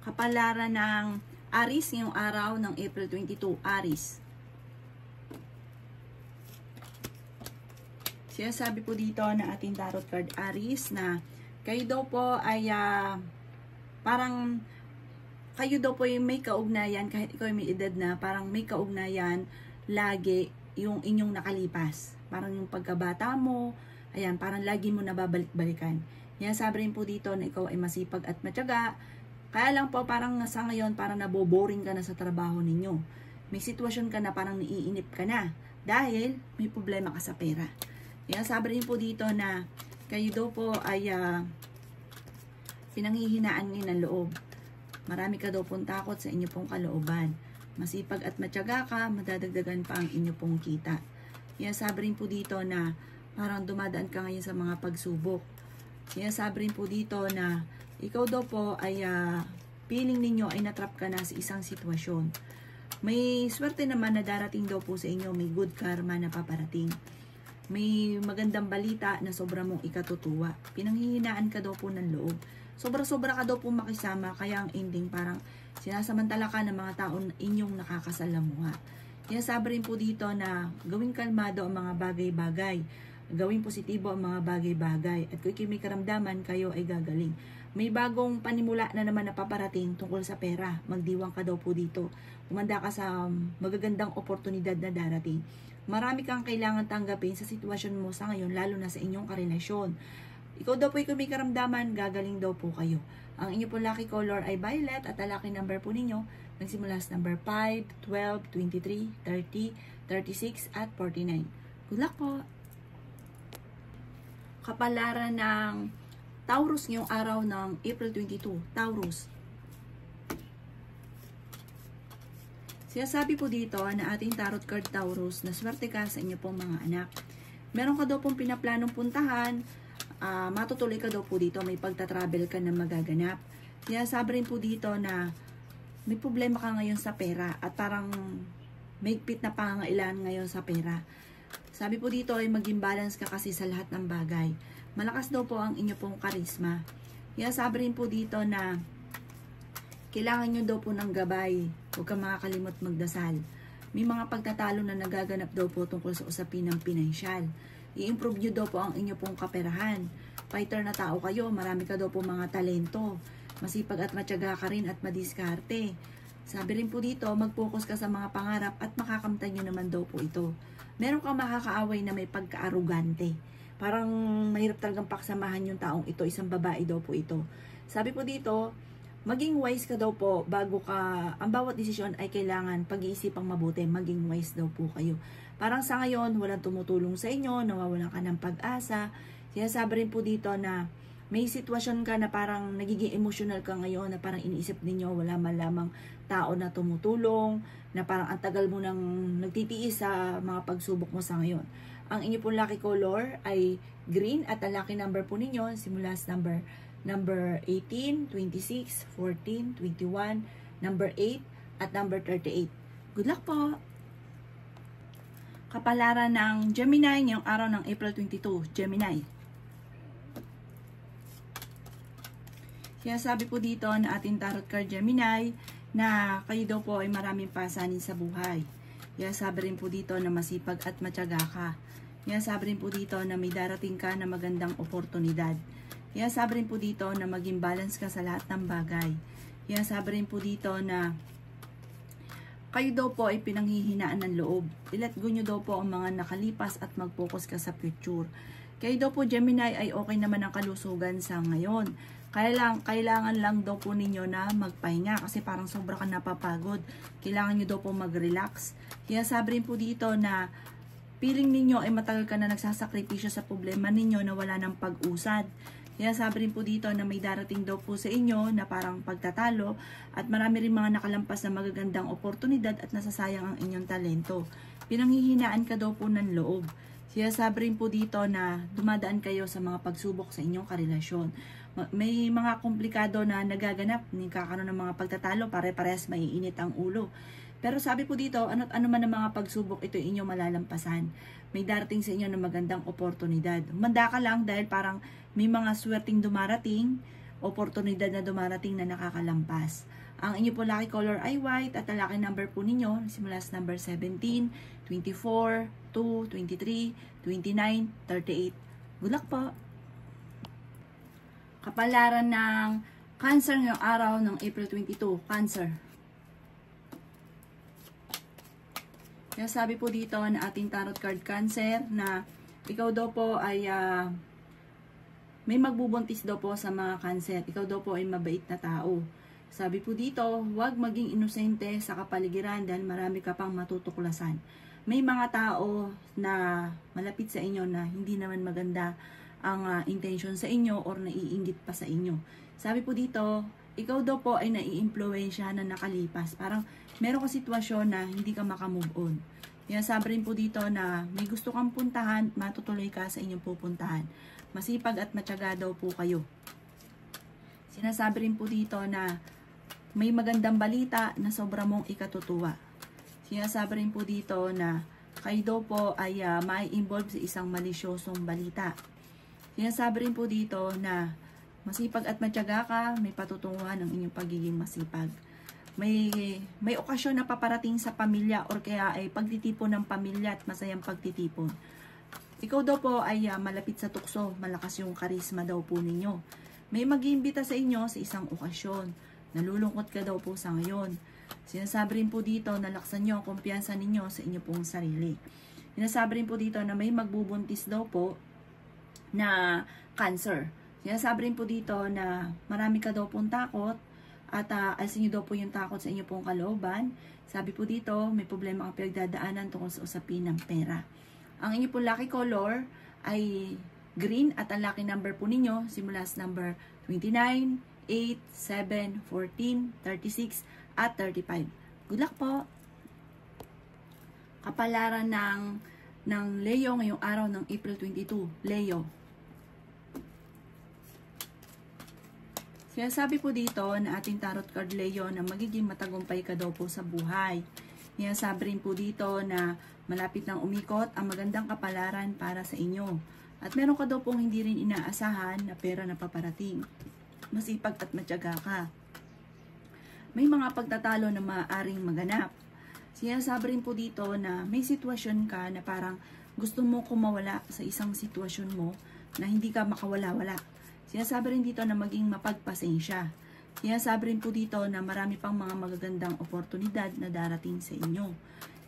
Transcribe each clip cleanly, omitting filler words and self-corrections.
Kapalaran ng Aries ngayong araw ng April 22, Aries. Sinasabi po dito na ating tarot card Aries na kayo daw po ay parang kayo daw po yung may kaugnayan, kahit ikaw ay may edad na, parang may kaugnayan lagi yung inyong nakalipas. Parang yung pagkabata mo, ayan, parang lagi mo nababalik-balikan. Yan, sabi rin po dito na ikaw ay masipag at matyaga. Kaya lang po parang sa ngayon, parang naboboring ka na sa trabaho ninyo. May sitwasyon ka na parang naiinip ka na dahil may problema ka sa pera. Yan, sabi rin po dito na kayo daw po ay pinanghihinaan ngayon ng loob. Marami ka daw pong takot sa inyo pong kalooban. Masipag at matyaga ka, madadagdagan pa ang inyo pong kita. Yan, sabi rin po dito na parang dumadaan ka ngayon sa mga pagsubok. Yan, sabi rin po dito na ikaw daw po ay feeling ninyo ay natrap ka na sa isang sitwasyon. May swerte naman na darating daw po sa inyo, may good karma na paparating. May magandang balita na sobra mong ikatutuwa. Pinanghihinaan ka daw po ng loob. Sobra-sobra ka daw po makisama, kaya ang ending parang sinasamantala ka ng mga taon inyong nakakasalamuha. Kaya sabi rin po dito na gawing kalmado ang mga bagay-bagay. Gawing positibo ang mga bagay-bagay. At kung may karamdaman, kayo ay gagaling. May bagong panimula na naman na paparating tungkol sa pera. Magdiwang ka daw po dito. Umanda ka sa magagandang oportunidad na darating. Marami kang kailangan tanggapin sa sitwasyon mo sa ngayon, lalo na sa inyong karelasyon. Ikaw daw po ay may karamdaman, gagaling daw po kayo. Ang inyo po lucky color ay violet at ang lucky number po ninyo nagsimula sa number 5, 12, 23, 30, 36 at 49. Good luck po! Kapalaran ng Taurus ngayong araw ng April 22, Taurus. Sinasabi po dito na ating tarot card Taurus na swerte ka sa inyo pong mga anak. Meron ka daw pong pinaplanong puntahan, matutuloy ka daw po dito, may pagta-travel ka na magaganap. Sinasabi rin po dito na may problema ka ngayon sa pera at parang mahigpit na pangangailangan ngayon sa pera. Sabi po dito ay maging balance ka kasi sa lahat ng bagay. Malakas daw po ang inyo pong karisma. Sabi rin po dito na kailangan nyo daw po ng gabay. Huwag kang makakalimot magdasal. May mga pagtatalo na nagaganap daw po tungkol sa usapin ng pinansyal. I-improve nyo daw po ang inyo pong kaperahan. Fighter na tao kayo, marami ka daw po mga talento. Masipag at matyaga ka rin at madiskarte. Sabi rin po dito, mag-focus ka sa mga pangarap at makakamtan nyo naman daw po ito. Meron kang makakaaway na may pagka-arugante. Parang mahirap talagang paksamahan yung taong ito, isang babae daw po ito. Sabi po dito, maging wise ka daw po bago ka, ang bawat desisyon ay kailangan pag-iisipang mabuti, maging wise daw po kayo. Parang sa ngayon, walang tumutulong sa inyo, nawawalan ka ng pag-asa. Sinasabi rin po dito na may sitwasyon ka na parang nagiging emotional ka ngayon, na parang iniisip ninyo, wala man lamang tao na tumutulong, na parang ang tagal mo nang nagtitiis sa mga pagsubok mo sa ngayon. Ang inyo pong lucky color ay green at ang lucky number po ninyo simula sa number 18, 26, 14, 21, number 8, at number 38. Good luck po! Kapalaran ng Gemini ngayong araw ng April 22, Gemini. Kaya sabi po dito na ating tarot card Gemini na kayo daw po ay maraming pasanin sa buhay. Kaya sabi rin po dito na masipag at matyaga ka. Kaya sabi rin po dito na may darating ka na magandang oportunidad. Kaya sabi rin po dito na maging balance ka sa lahat ng bagay. Kaya sabi rin po dito na kayo daw po ay pinanghihinaan ng loob. I-let go nyo daw po ang mga nakalipas at mag-focus ka sa future. Kayo daw po Gemini ay okay naman ang kalusugan sa ngayon. Kailangan lang daw po ninyo na magpahinga kasi parang sobra ka napapagod. Kailangan nyo daw po mag-relax. Kaya sabi rin po dito na feeling ninyo ay matagal ka na nagsasakripisyo sa problema ninyo na wala ng pag-usad. Kaya sabi rin po dito na may darating daw po sa inyo na parang pagtatalo at marami rin mga nakalampas na magagandang oportunidad at nasasayang ang inyong talento. Pinanghihinaan ka daw po ng loob. Kaya sabi rin po dito na dumadaan kayo sa mga pagsubok sa inyong karelasyon. May mga komplikado na nagaganap, kakaroon ng mga pagtatalo, pare-parehas maiinit ang ulo. Pero sabi po dito, ano't ano man ang mga pagsubok, ito inyong malalampasan. May darating sa inyo na magandang oportunidad. Manda ka lang dahil parang may mga swerteng dumarating, oportunidad na dumarating na nakakalampas. Ang inyo po lucky color ay white at ang lucky number po ninyo simula sa number 17, 24, 2, 23, 29, 38. Good luck po! Kapalaran ng Cancer ngayong araw ng April 22. Cancer. Kaya sabi po dito na ating tarot card Cancer na ikaw daw po ay may magbubuntis daw po sa mga Cancer. Ikaw daw po ay mabait na tao. Sabi po dito, huwag maging inosente sa kapaligiran dahil marami ka pang matutuklasan. May mga tao na malapit sa inyo na hindi naman maganda ang intention sa inyo or naiinggit pa sa inyo. Sabi po dito, ikaw daw po ay nai-impluwensya na nakalipas. Parang meron ka sitwasyon na hindi ka makamove on. Kaya sabi rin po dito na may gusto kang puntahan, matutuloy ka sa inyong pupuntahan. Masipag at matyaga daw po kayo. Sinasabi rin po dito na may magandang balita na sobra mong ikatutuwa. Sinasabi rin po dito na kayo daw po ay mai-involve sa isang malisyosong balita. Sinasabi rin po dito na masipag at matyaga ka, may patutunguhan ng inyong pagiging masipag. May okasyon na paparating sa pamilya or kaya ay pagtitipon ng pamilya at masayang pagtitipon. Ikaw daw po ay malapit sa tukso, malakas yung karisma daw po ninyo. May mag-iimbita sa inyo sa isang okasyon. Nalulungkot ka daw po sa ngayon. Sinasabi rin po dito na laksan nyo ang kumpiyansa ninyo sa inyo pong sarili. Sinasabi rin po dito na may magbubuntis daw po na Cancer. Sinasabi rin po dito na marami ka daw pong takot at alisin nyo daw po yung takot sa inyo pong kalooban. Sabi po dito, may problema ang pinagdadaanan tungkol sa usapin ng pera. Ang inyo pong lucky color ay green at ang lucky number po ninyo simula sa number 29, 8, 7, 14, 36, at 35. Good luck po! Kapalaran ng Leo ngayong araw ng April 22. Leo. Sinasabi po dito na ating tarot card Leo na magiging matagumpay ka daw po sa buhay. Sinasabi rin po dito na malapit nang umikot ang magandang kapalaran para sa inyo. At meron ka daw pong hindi rin inaasahan na pera na paparating. Masipag at matyaga ka. May mga pagtatalo na maaaring maganap. Sinasabi rin po dito na may sitwasyon ka na parang gusto mo kumawala sa isang sitwasyon mo na hindi ka makawala-wala. Sinasabi rin dito na maging mapagpasensya. Sinasabi rin po dito na marami pang mga magagandang oportunidad na darating sa inyo.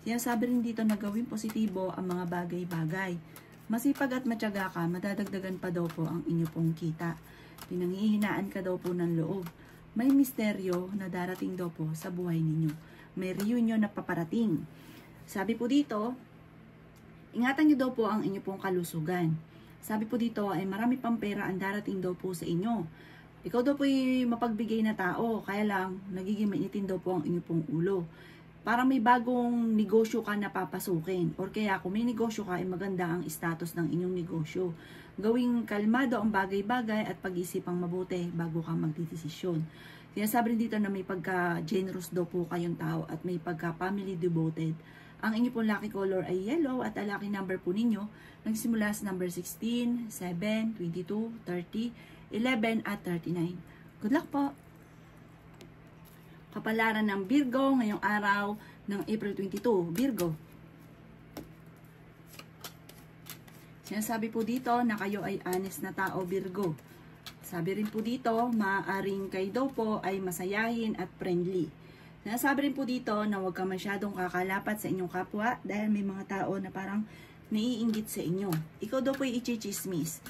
Sinasabi rin dito na gawing positibo ang mga bagay-bagay. Masipag at matyaga ka, madadagdagan pa daw po ang inyo pong kita. Pinanghihinaan ka daw po ng loob. May misteryo na darating daw po sa buhay ninyo. May reunion na paparating. Sabi po dito, ingatan niyo daw po ang inyo pong kalusugan. Sabi po dito ay marami pang pera ang darating daw po sa inyo. Ikaw daw po ay mapagbigay na tao, kaya lang nagiging mainitin daw po ang inyo pong ulo. Parang may bagong negosyo ka na papasukin. Or kaya kung may negosyo ka, ay maganda ang status ng inyong negosyo. Gawing kalmado ang bagay-bagay at pag-isipang mabuti bago ka magdidesisyon. Sinasabi rin dito na may pagka-generous daw po kayong tao at may pagka-family devoted. Ang inyo pong lucky color ay yellow at ang lucky number po ninyo nagsimula sa number 16, 7, 22, 30, 11 at 39. Good luck po! Kapalaran ng Virgo ngayong araw ng April 22. Virgo. Sinasabi po dito na kayo ay honest na tao, Virgo. Sabi rin po dito, maaaring kayo daw po ay masayahin at friendly. Sinasabi rin po dito na huwag ka masyadong kakalapat sa inyong kapwa dahil may mga tao na parang naiinggit sa inyo. Ikaw daw po ay ichichismis.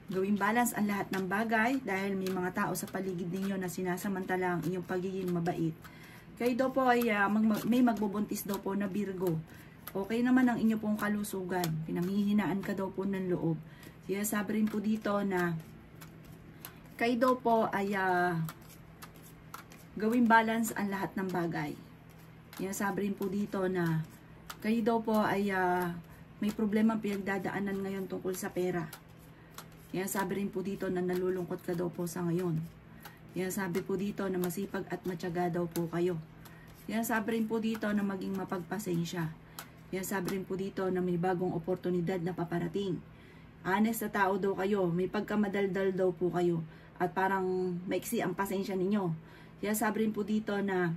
Gawing balance ang lahat ng bagay dahil may mga tao sa paligid ninyo na sinasamantala ang inyong pagiging mabait. Kayo daw po ay may magbubuntis daw po na Virgo. Okay naman ang inyo pong kalusugan. Pinanghihinaan ka daw po ng loob. Sinasabi rin po dito na kayo daw po ay gawing balance ang lahat ng bagay. Sinasabi rin po dito na kayo daw po ay may problema pinagdadaanan ngayon tungkol sa pera. Kaya sabi rin po dito na nalulungkot ka daw po sa ngayon. Kaya sabi po dito na masipag at matyaga daw po kayo. Kaya sabi rin po dito na maging mapagpasensya. Kaya sabi rin po dito na may bagong oportunidad na paparating. Honest na tao daw kayo, may pagkamadaldal daw po kayo. at parang maiksi ang pasensya ninyo. Kaya sabi rin po dito na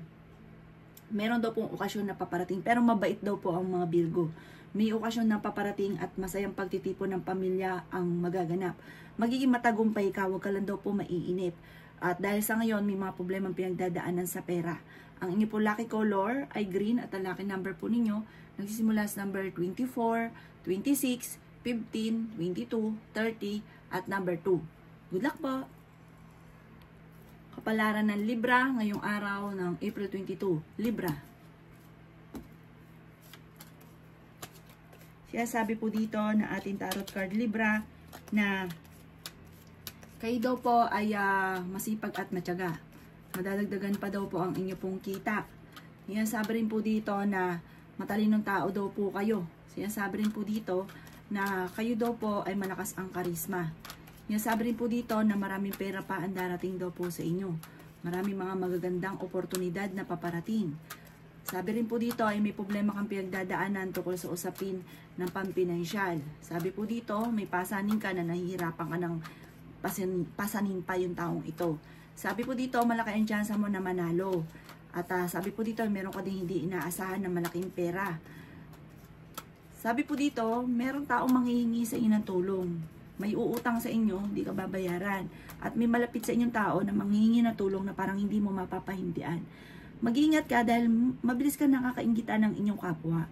meron daw pong okasyon na paparating, pero mabait daw po ang mga Virgo. May okasyon na paparating at masayang pagtitipon ng pamilya ang magaganap. Magiging matagumpay ka, huwag ka lang daw po maiinip. At dahil sa ngayon, may mga problemang pinagdadaanan sa pera. Ang inyo po lucky color ay green at ang lucky number po ninyo nagsisimula sa number 24, 26, 15, 22, 30 at number 2. Good luck po! Kapalaran ng Libra ngayong araw ng April 22. Libra. Siya sabi po dito na ating tarot card Libra na kayo daw po ay masipag at matyaga. Madadagdagan pa daw po ang inyo pong kita. Sabi rin po dito na matalinong tao daw po kayo. Sabi rin po dito na kayo daw po ay malakas ang karisma. Sabi rin po dito na maraming pera pa ang darating daw po sa inyo. Maraming mga magagandang oportunidad na paparating. Sabi rin po dito ay may problema kang pinagdadaanan tungkol sa usapin ng pampinansyal. Sabi po dito may pasanin ka na nahihirapan ka ng pasanin pa yung taong ito. Sabi po dito malaki ang tsansa mo na manalo. At sabi po dito meron ka din hindi inaasahan na malaking pera. Sabi po dito meron taong manghihingi sa inyo ng tulong. May uutang sa inyo, hindi ka babayaran. At may malapit sa inyong tao na manghihingi ng tulong na parang hindi mo mapapahindian. Mag-iingat ka dahil mabilis ka nakakainggitan ng inyong kapwa.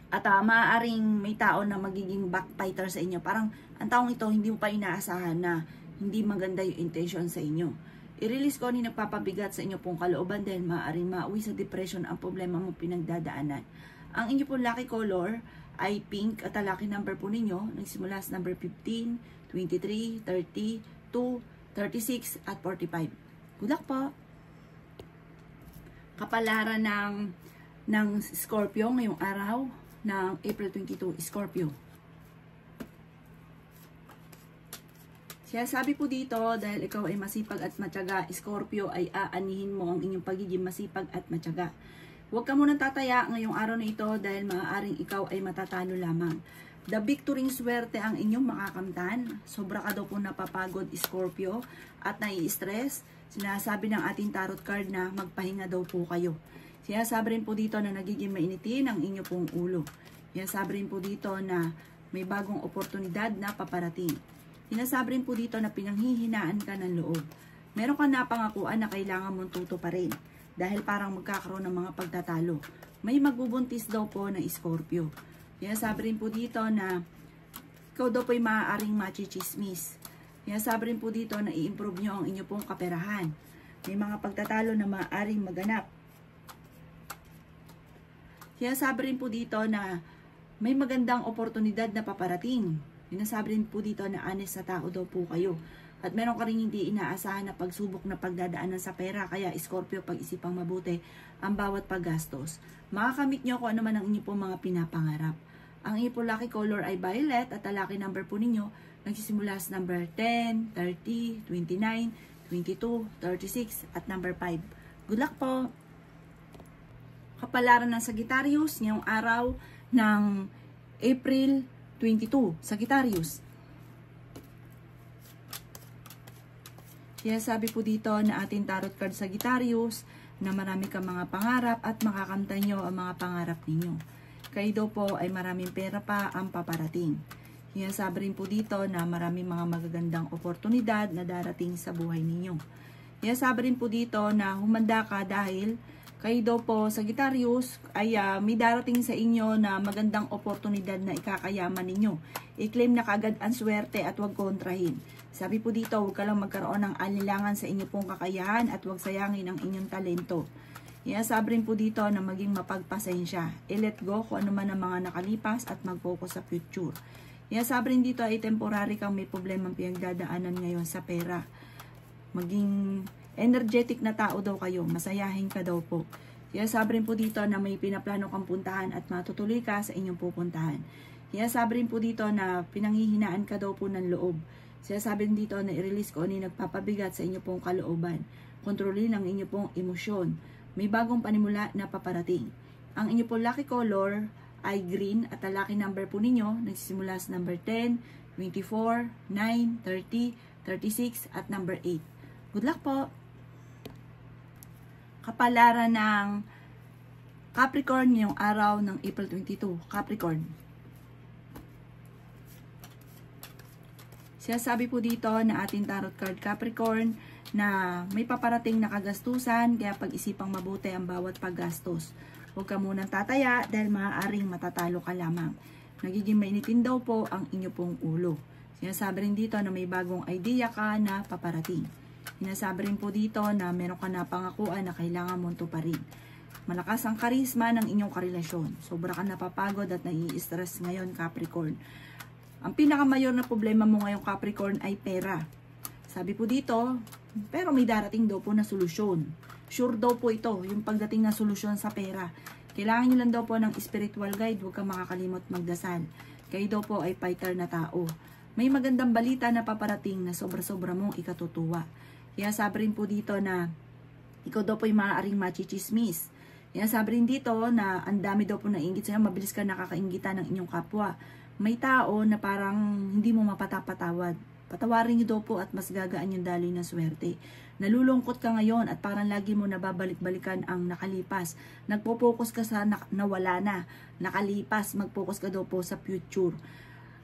At maaaring may tao na magiging backbiter sa inyo. Parang ang taong ito hindi mo pa inaasahan na hindi maganda yung intention sa inyo. I-release ko ni nagpapabigat sa inyo pong kalooban dahil maaaring mauwi sa depression ang problema mo pinagdadaanan. Ang inyo pong lucky color ay pink at ang lucky number po ninyo nagsimula sa number 15, 23, 30, 2, 36 at 45. Good luck po! Kapalaran ng Scorpio ngayong araw ng April 22, Scorpio. Siya sabi po dito, dahil ikaw ay masipag at matyaga, Scorpio, ay aanihin mo ang inyong pagiging masipag at matyaga. Huwag ka munang tataya ngayong araw na ito dahil maaaring ikaw ay matatalo lamang. The victory swerte ang inyong makakamtan. Sobra ka daw po napapagod, Scorpio, at nai-stress. Sinasabi ng ating tarot card na magpahinga daw po kayo. Sinasabi rin po dito na nagiging mainitin ang inyo pong ulo. Sinasabi rin po dito na may bagong oportunidad na paparating. Sinasabi rin po dito na pinanghihinaan ka ng loob. Meron ka napangakuan na kailangan mong tuto pa rin dahil parang magkakaroon ng mga pagtatalo. May magbubuntis daw po na Scorpio. Sinasabi rin po dito na ikaw daw po ay maaaring machichismis. Sinasabi rin po dito na i-improve nyo ang inyo pong kaperahan. May mga pagtatalo na maaaring maganap. Sinasabi rin po dito na may magandang oportunidad na paparating. Sinasabi rin po dito na honest sa tao daw po kayo. At meron ka rin hindi inaasahan na pagsubok na pagdadaanan sa pera. Kaya Scorpio, pag-isipang mabuti ang bawat paggastos. Makakamit nyo kung ano man ang inyo pong mga pinapangarap. Ang inyo pong lucky color ay violet at ang lucky number po ninyo nagsisimula sa number 10, 30, 29, 22, 36 at number 5. Good luck po! Kapalaran ng Sagittarius ngayong araw ng April 22. Sagittarius. Kaya sabi po dito na ating tarot card Sagittarius na marami kang mga pangarap at makakamtan nyo ang mga pangarap ninyo. Kayo daw po ay maraming pera pa ang paparating. Sinasabi rin po dito na maraming mga magagandang oportunidad na darating sa buhay ninyo. Sinasabi rin po dito na humanda ka dahil kayo daw po, Sagittarius, ay may darating sa inyo na magandang oportunidad na ikakayaman ninyo. I-claim na kagad ang swerte at huwag kontrahin. Sabi po dito, huwag ka lang magkaroon ng alinlangan sa inyo pong kakayahan at huwag sayangin ang inyong talento. Sinasabi rin po dito na maging mapagpasensya. I-let go kung ano man ang mga nakalipas at mag-focus sa future. Sinasabi rin dito ay temporary kang may problemang pinagdadaanan ngayon sa pera. Maging energetic na tao daw kayo, masayahin ka daw po. Sinasabi rin po dito na may pinaplano kang puntahan at matutuloy ka sa inyong pupuntahan. Sinasabi rin po dito na pinanghihinaan ka daw po ng loob. Sinasabi rin dito na i-release ko ni nagpapabigat sa inyo pong kalooban. Kontrolin ang inyo pong emosyon. May bagong panimula na paparating. Ang inyo pong lucky color ay green at ang lucky number po ninyo nagsisimula sa number 10, 24, 9, 30, 36, at number 8. Good luck po! Kapalaran ng Capricorn ngayong araw ng April 22. Capricorn. Sinasabi po dito na ating tarot card Capricorn na may paparating na kagastusan, kaya pag-isipang mabuti ang bawat paggastos. Huwag ka munang tataya dahil maaaring matatalo ka lamang. Nagiging mainitin daw po ang inyo pong ulo. Sinasabi rin dito na may bagong idea ka na paparating. Sinasabi rin po dito na meron ka na pangakuan na kailangan mong tuparin. Malakas ang karisma ng inyong karelasyon. Sobra ka napapagod at nai-stress ngayon, Capricorn. Ang pinakamayor na problema mo ngayong Capricorn ay pera. Sabi po dito, pero may darating daw po na solusyon. Sure daw po ito, yung pagdating na solusyon sa pera. Kailangan nyo lang daw po ng spiritual guide, huwag kang makakalimot magdasal. Kayo daw po ay fighter na tao. May magandang balita na paparating na sobra-sobra mong ikatutuwa. Kaya sabi rin po dito na ikaw daw po ay maaaring machichismis. Kaya sabi rin dito na ang dami daw po nainggit sa'yo, mabilis ka nakakaingitan ng inyong kapwa. May tao na parang hindi mo mapatapatawad. Patawarin niyo daw po at mas gagaan yung daloy ng swerte. Nalulungkot ka ngayon at parang lagi mo nababalik-balikan ang nakalipas. Nagpo-focus ka sa nawala na. Nakalipas, mag-focus ka daw po sa future.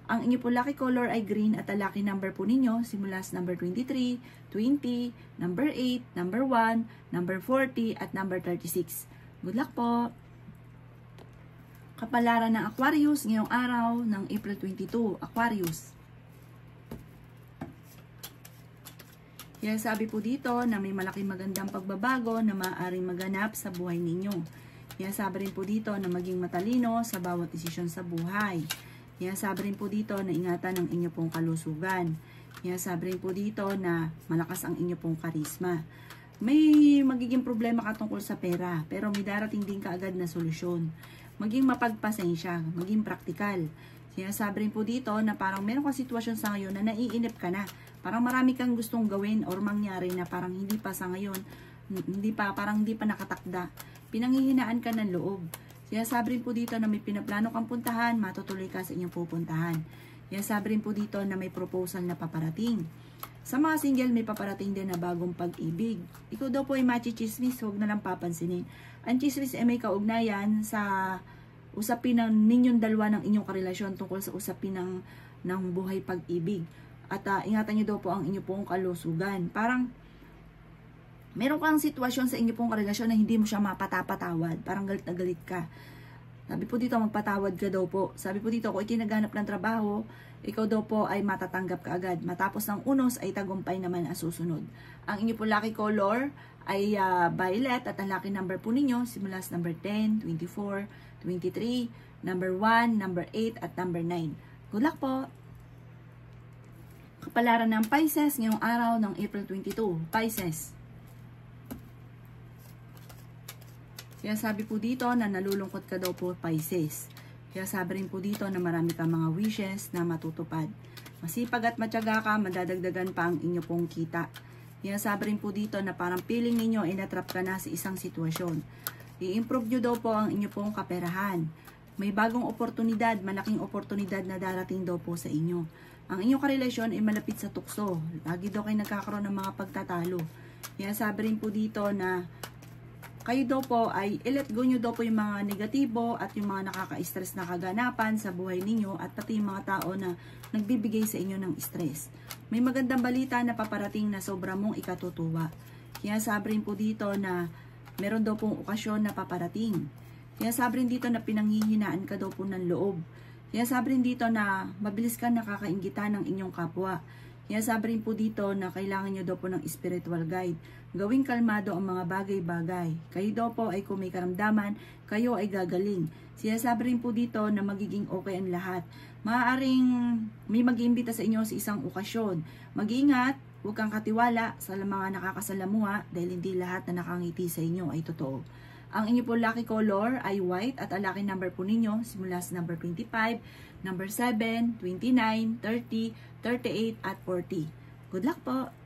Ang inyo po lucky color ay green at ang lucky number po ninyo simula sa number 23, 20, number 8, number 1, number 40 at number 36. Good luck po! Kapalaran ng Aquarius ngayong araw ng April 22. Aquarius. Kaya sabi po dito na may malaking magandang pagbabago na maaaring maganap sa buhay ninyo. Kaya sabi rin po dito na maging matalino sa bawat desisyon sa buhay. Kaya sabi rin po dito na ingatan ang inyo pong kalusugan. Kaya sabi rin po dito na malakas ang inyo pong karisma. May magiging problema ka tungkol sa pera, pero may darating din kaagad na solusyon. Maging mapagpasensya, maging praktikal. Sinasabi rin po dito na parang meron kang sitwasyon sa ngayon na naiinip ka na. Parang marami kang gustong gawin or mangyari na parang hindi pa sa ngayon, parang hindi pa nakatakda. Pinanghihinaan ka ng loob. Sinasabi rin po dito na may pinaplano kang puntahan, matutuloy ka sa inyong pupuntahan. Sinasabi rin po dito na may proposal na paparating. Sa mga single, may paparating din na bagong pag-ibig. Ikaw daw po ay machichismis, huwag na lang papansinin. Ang chismis ay may kaugnayan sa usapin ng ninyong dalawa ng inyong karelasyon tungkol sa usapin ng buhay pag-ibig. At ingatan nyo daw po ang inyong pong kalusugan. Parang meron kang sitwasyon sa inyong pong karelasyon na hindi mo siya mapatapatawad. Parang galit na galit ka. Sabi po dito, magpatawad ka daw po. Sabi po dito, kung ikinaghanap ng trabaho, ikaw daw po ay matatanggap ka agad. Matapos ng unos ay tagumpay naman ang susunod. Ang inyo po lucky color ay violet at ang lucky number po ninyo simula sa number 10, 24, 23, number 1, number 8 at number 9. Good luck po! Kapalaran ng Pisces ngayong araw ng April 22. Pisces. Kaya sabi po dito na nalulungkot ka daw po, Pisces. Kaya sabi rin po dito na marami kang mga wishes na matutupad. Masipag at matyaga ka, madadagdagan pa ang inyo pong kita. Kaya sabi rin po dito na parang feeling ninyo ay natrap ka na sa isang sitwasyon. I-improve nyo daw po ang inyo pong kaperahan. May bagong oportunidad, malaking oportunidad na darating daw po sa inyo. Ang inyong karelasyon ay malapit sa tukso. Lagi daw kayo nagkakaroon ng mga pagtatalo. Kaya sabi rin po dito na kayo daw po ay i-let go nyo daw po yung mga negatibo at yung mga nakaka-stress na kaganapan sa buhay ninyo at pati yung mga tao na nagbibigay sa inyo ng stress. May magandang balita na paparating na sobra mong ikatutuwa. Kaya sabi rin po dito na meron daw pong okasyon na paparating. Kaya sabi rin dito na pinanghihinaan ka daw po ng loob. Kaya sabi rin dito na mabilis ka nakakainggitan ng inyong kapwa. Kaya sabi rin po dito na kailangan nyo daw po ng spiritual guide. Gawing kalmado ang mga bagay-bagay. Kayo daw po ay kung may karamdaman, kayo ay gagaling. Kaya sabi rin po dito na magiging okay ang lahat. Maaaring may mag-iimbita sa inyo sa isang okasyon. Mag-iingat, huwag kang katiwala sa mga nakakasalamuha dahil hindi lahat na nakangiti sa inyo ay totoo. Ang inyo po lucky color ay white at ang lucky number po ninyo simula sa number 25, number 7, 29, 30, 38 at 40. Good luck po!